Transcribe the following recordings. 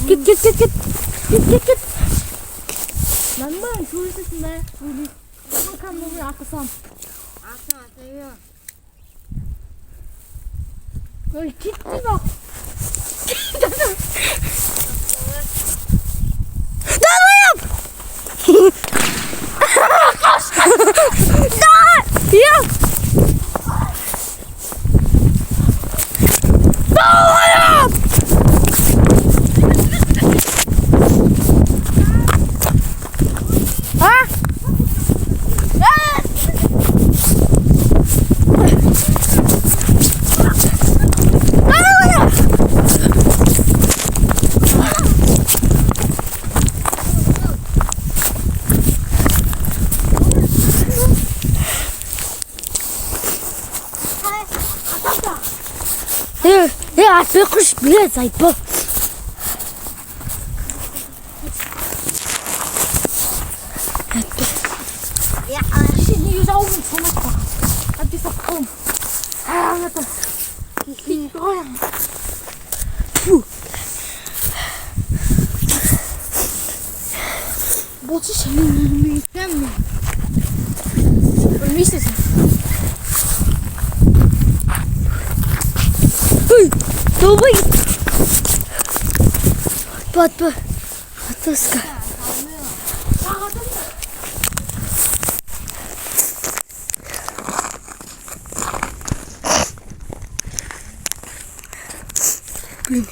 Git. Lan ben şu üstünde. Bakalım bunu arkasam. Atıyor. Ay gitti bak. Dalayım. Dalayım. Ja, wirklich blöd seid ihr. Ja, şimdi 100 oldu sonuçta. Hadi bakalım. Hadi. Git oraya. Botu senin büyükten mi? Ölmüşsün sen. Давай. Отпуска. Блин.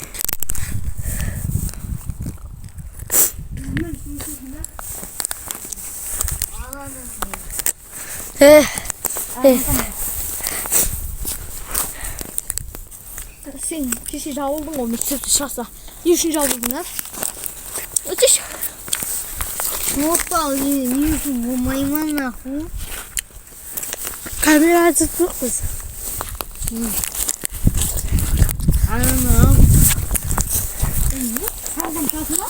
Sen kişi oldun o mikser dışarısa. Yüzüncü oldun Ötüş. Hoppa, yüzüm bu maymanla bu. Kamera tutup kız. Anam. Sağdan çatma.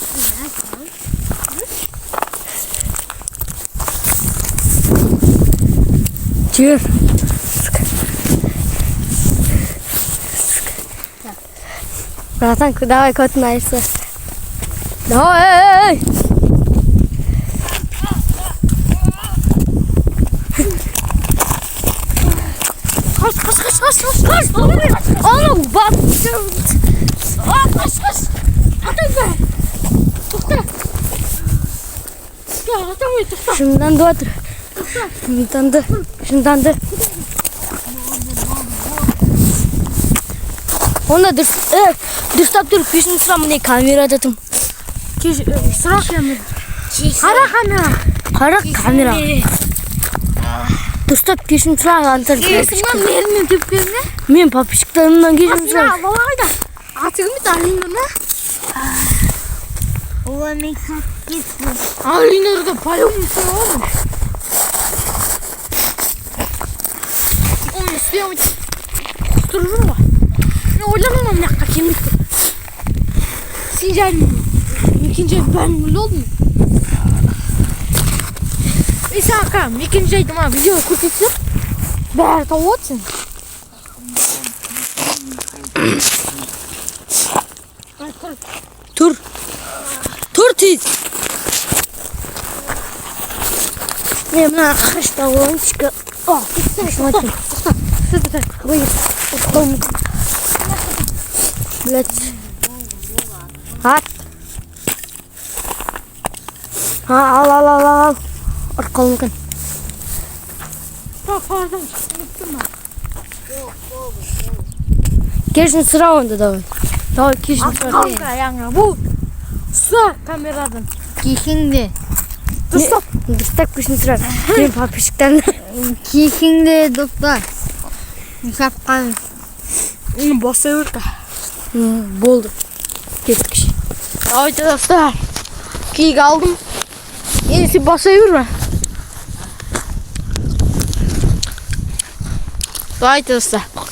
Cheer. Bratан, давай кот найся. Давай! Kaç! Oğlum bak! Kaç! Atın be! Tukta! Ya atamayın tukta! Şundan da otur. Şundan da. Onda dıştak dur peşin sıramını kamerada tüm. Sıra kamera. Kara kamera. Dıştak peşin sıra antar. Kesin nereden tepkine? Men papışıklarından geçim sıra. Ya babayda. Atılmış alayım lan. Ola ne gitsin. Alayım da payolmuş oğlum. Onu istiyorum. Durur mu? Ne oynamam ne kadar kimlikti. Sincel mi? İkinci ben mi oldu mu? İsa akam ikinci aydım abi video kurtulsun. Bär tavuğatsın. Tur tiz. Ne mi lan kaçta olan çıkı. Oh gitsene şu maçı. Sıkı. Buyur. Oğlum. Блять. At. Ha al. Arkalım kan. Pardon. Geçin sıra onda da. Daha geçin sıra. Kanka ayağına bu. Sıra kameradan. Kişindi. Dıştak geçin sıra. Benim papışıktan. Kişindi doktor. Şapkan. Basıyor da. Boldu. Gittik. Arkadaşlar. Keyik aldım. Yenisi basıyor mu? Давайте достар.